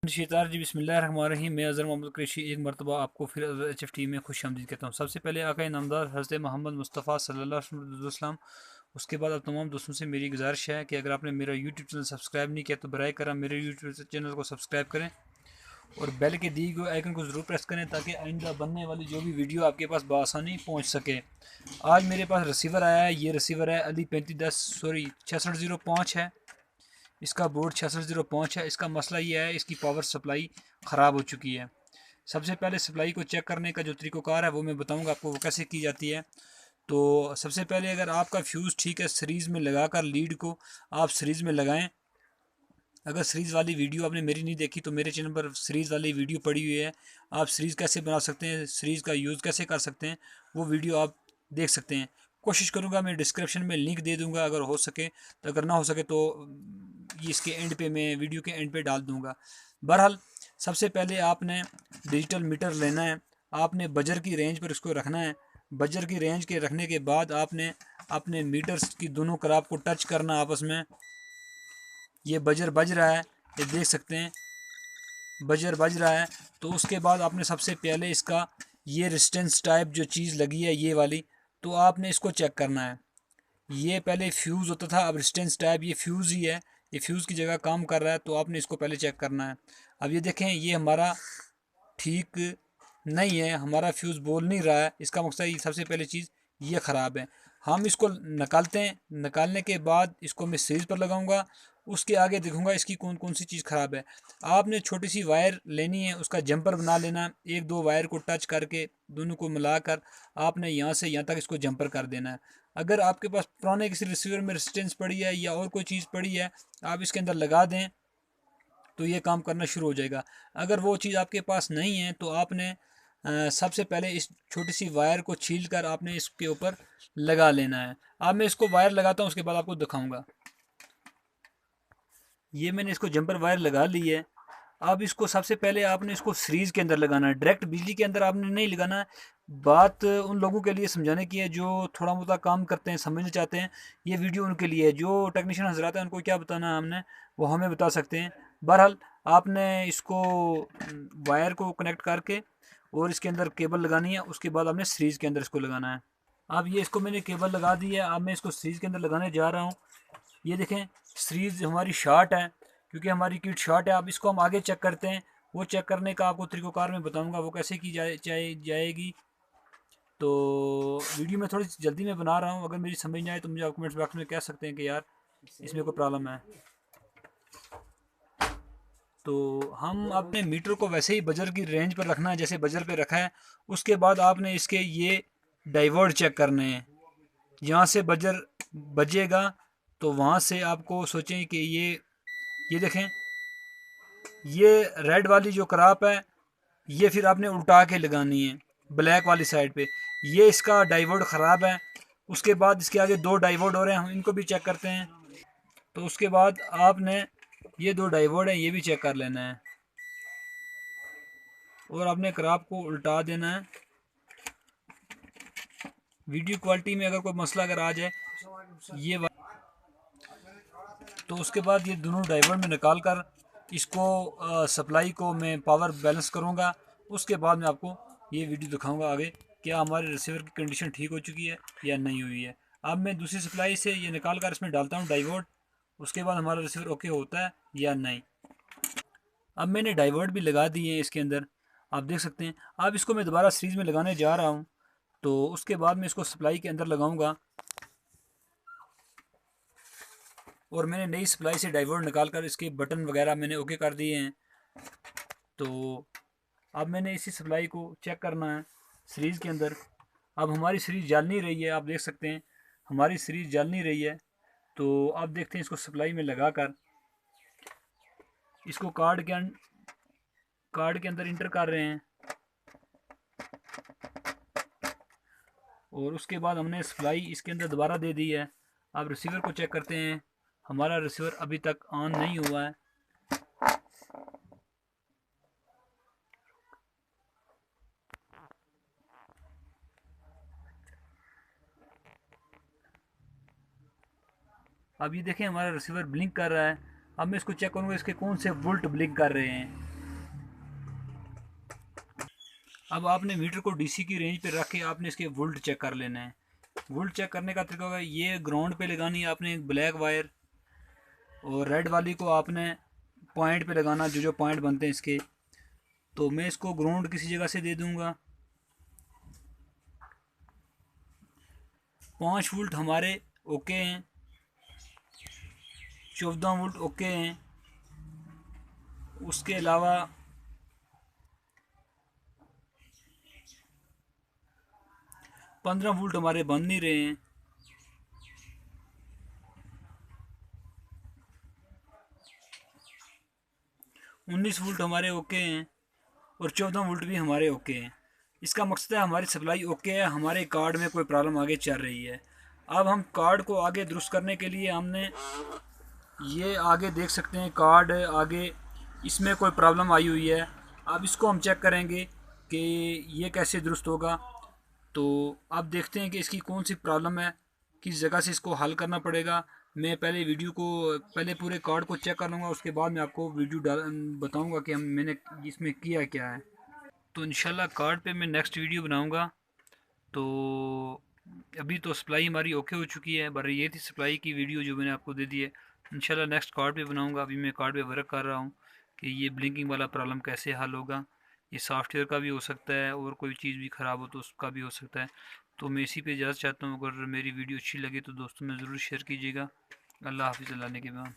शेतार जी बिस्मिल्लाहिर्रहमानिर्रहीम। मैं अज़हर मोहम्मद कुरैशी एक मरतबा आपको फिर HFT में खुश आमदीद कहता हूँ। सबसे पहले आका नामदार हज़रत मोहम्मद मुस्तफ़ा सल्लल्लाहु अलैहि वसल्लम, उसके बाद अब तमाम दोस्तों से मेरी गुजारिश है कि अगर आपने मेरा यूट्यूब चैनल सब्सक्राइब नहीं किया तो बराए करम मेरे यूट्यूब चैनल को सब्सक्राइब करें और बेल के दी गए आइकन को ज़रूर प्रेस करें ताकि आइंदा बनने वाली जो भी वीडियो आपके पास बआसानी पहुँच सके। आज मेरे पास रिसीवर आया है, ये रिसीवर है अली 3510 सॉरी 6605 है। इसका बोर्ड 6605 है। इसका मसला ये है, इसकी पावर सप्लाई ख़राब हो चुकी है। सबसे पहले सप्लाई को चेक करने का जो तरीक़ाकार है वो मैं बताऊंगा आपको वो कैसे की जाती है। तो सबसे पहले अगर आपका फ्यूज़ ठीक है, सीरीज़ में लगाकर लीड को आप सीरीज़ में लगाएं। अगर सीरीज़ वाली वीडियो आपने मेरी नहीं देखी तो मेरे चैनल पर सीरीज़ वाली वीडियो पड़ी हुई है। आप सीरीज़ कैसे बना सकते हैं, सीरीज़ का यूज़ कैसे कर सकते हैं, वो वीडियो आप देख सकते हैं। कोशिश करूँगा मैं डिस्क्रिप्शन में लिंक दे दूँगा अगर हो सके तो, अगर ना हो सके तो ये इसके एंड पे मैं वीडियो के एंड पे डाल दूँगा। बहरहाल सबसे पहले आपने डिजिटल मीटर लेना है। आपने बजर की रेंज पर इसको रखना है। बजर की रेंज के रखने के बाद आपने अपने मीटर्स की दोनों कराब को टच करना आपस में। ये बजर बज रहा है, ये देख सकते हैं बजर बज रहा है। तो उसके बाद आपने सबसे पहले इसका ये रेजिस्टेंस टाइप जो चीज़ लगी है ये वाली, तो आपने इसको चेक करना है। ये पहले फ्यूज़ होता था, अब रेजिस्टेंस टाइप ये फ्यूज़ ही है, ये फ्यूज़ की जगह काम कर रहा है, तो आपने इसको पहले चेक करना है। अब ये देखें ये हमारा ठीक नहीं है, हमारा फ्यूज़ बोल नहीं रहा है। इसका मकसद ये सबसे पहले चीज़ ये ख़राब है। हम इसको निकालते हैं, निकालने के बाद इसको मैं सीरीज़ पर लगाऊंगा। उसके आगे देखूंगा इसकी कौन कौन सी चीज़ ख़राब है। आपने छोटी सी वायर लेनी है, उसका जंपर बना लेना। एक दो वायर को टच करके दोनों को मिलाकर आपने यहाँ से यहाँ तक इसको जंपर कर देना है। अगर आपके पास पुराने किसी रिसीवर में रेजिस्टेंस पड़ी है या और कोई चीज़ पड़ी है, आप इसके अंदर लगा दें तो ये काम करना शुरू हो जाएगा। अगर वो चीज़ आपके पास नहीं है तो आपने सबसे पहले इस छोटी सी वायर को छील कर आपने इसके ऊपर लगा लेना है। अब मैं इसको वायर लगाता हूँ, उसके बाद आपको दिखाऊंगा। ये मैंने इसको जंपर वायर लगा ली है। अब इसको सबसे पहले आपने इसको सीरीज़ के अंदर लगाना है, डायरेक्ट बिजली के अंदर आपने नहीं लगाना है। बात उन लोगों के लिए समझाने की है जो थोड़ा मोटा काम करते हैं, समझना चाहते हैं। ये वीडियो उनके लिए है। जो टेक्नीशियन हजरात हैं उनको क्या बताना है हमने, वो हमें बता सकते हैं। बहरहाल आपने इसको वायर को कनेक्ट करके और इसके अंदर केबल लगानी है। उसके बाद आपने सीरीज़ के अंदर इसको लगाना है। अब ये इसको मैंने केबल लगा दी है। अब मैं इसको सीरीज़ के अंदर लगाने जा रहा हूँ। ये देखें सीरीज़ हमारी शॉर्ट है क्योंकि हमारी किट शॉर्ट है। अब इसको हम आगे चेक करते हैं। वो चेक करने का आपको तरीक़ाकार में बताऊंगा वो कैसे की जाएगी। तो वीडियो में थोड़ी जल्दी में बना रहा हूँ, अगर मेरी समझ नहीं आए तो मुझे आप कमेंट्स बॉक्स में कह सकते हैं कि यार इसमें कोई प्रॉब्लम है। तो हम अपने मीटर को वैसे ही बजर की रेंज पर रखना है जैसे बजर पे रखा है। उसके बाद आपने इसके ये डाइवर्ट चेक करने हैं। यहाँ से बजर बजेगा तो वहाँ से आपको सोचें कि ये देखें ये रेड वाली जो कराप है ये फिर आपने उल्टा के लगानी है ब्लैक वाली साइड पे। ये इसका डाइवर्ट ख़राब है। उसके बाद इसके आगे दो डाइवर्ट हो रहे हैं, हम इनको भी चेक करते हैं। तो उसके बाद आपने ये दो डाइवर्ट हैं ये भी चेक कर लेना है और आपने कराप को उल्टा देना है। वीडियो क्वालिटी में अगर कोई मसला अगर आ जाए ये तो उसके बाद ये दोनों डाइवर्ट में निकाल कर इसको सप्लाई को मैं पावर बैलेंस करूँगा। उसके बाद मैं आपको ये वीडियो दिखाऊंगा आगे क्या हमारे रिसीवर की कंडीशन ठीक हो चुकी है या नहीं हुई है। अब मैं दूसरी सप्लाई से ये निकाल कर इसमें डालता हूँ डाइवर्ट। उसके बाद हमारा रिसीवर ओके होता है या नहीं। अब मैंने डाइवर्ट भी लगा दिए हैं इसके अंदर, आप देख सकते हैं। अब इसको मैं दोबारा सीरीज़ में लगाने जा रहा हूँ। तो उसके बाद मैं इसको सप्लाई के अंदर लगाऊंगा और मैंने नई सप्लाई से डाइवर्ट निकाल कर इसके बटन वगैरह मैंने ओके कर दिए हैं। तो अब मैंने इसी सप्लाई को चेक करना है सीरीज़ के अंदर। अब हमारी सीरीज़ जल नहीं रही है, आप देख सकते हैं हमारी सीरीज़ जल नहीं रही है। तो अब देखते हैं इसको सप्लाई में लगा कर इसको कार्ड के अंदर इंटर कर रहे हैं और उसके बाद हमने सप्लाई इसके अंदर दोबारा दे दी है। अब रिसीवर को चेक करते हैं। हमारा रिसीवर अभी तक ऑन नहीं हुआ है। अब ये देखें हमारा रिसीवर ब्लिंक कर रहा है। अब मैं इसको चेक करूँगा इसके कौन से वोल्ट ब्लिंक कर रहे हैं। अब आपने मीटर को डीसी की रेंज पे रख के आपने इसके वोल्ट चेक कर लेना है। वोल्ट चेक करने का तरीका होगा, ये ग्राउंड पे लगानी है आपने एक ब्लैक वायर, और रेड वाली को आपने पॉइंट पे लगाना, जो जो पॉइंट बनते हैं इसके। तो मैं इसको ग्राउंड किसी जगह से दे दूंगा। 5 वोल्ट हमारे ओके हैं, 14 वोल्ट ओके हैं। उसके अलावा 15 वोल्ट हमारे बन नहीं रहे हैं। 19 वोल्ट हमारे ओके हैं, और 14 वोल्ट भी हमारे ओके हैं। इसका मकसद है हमारी सप्लाई ओके है, हमारे कार्ड में कोई प्रॉब्लम आगे चल रही है। अब हम कार्ड को आगे दुरुस्त करने के लिए हमने ये आगे देख सकते हैं कार्ड आगे इसमें कोई प्रॉब्लम आई हुई है। अब इसको हम चेक करेंगे कि ये कैसे दुरुस्त होगा। तो अब देखते हैं कि इसकी कौन सी प्रॉब्लम है, किस जगह से इसको हल करना पड़ेगा। मैं पहले वीडियो को पहले पूरे कार्ड को चेक कर लूँगा, उसके बाद मैं आपको वीडियो डाल बताऊँगा कि मैंने इसमें किया क्या है। तो इंशाल्लाह कार्ड पे मैं नेक्स्ट वीडियो बनाऊँगा। तो अभी तो सप्लाई हमारी ओके हो चुकी है, पर ये थी सप्लाई की वीडियो जो मैंने आपको दे दी है। इंशाल्लाह नेक्स्ट कार्ड पे बनाऊँगा। अभी मैं कार्ड पे वर्क कर रहा हूँ कि ये ब्लिंकिंग वाला प्रॉब्लम कैसे हल होगा। ये सॉफ्टवेयर का भी हो सकता है, और कोई चीज़ भी ख़राब हो तो उसका भी हो सकता है। तो मैं इसी पे इजाज़त चाहता हूँ। अगर मेरी वीडियो अच्छी लगे तो दोस्तों में ज़रूर शेयर कीजिएगा। अल्लाह हाफ़िज़, अल्लाह ने के बाद।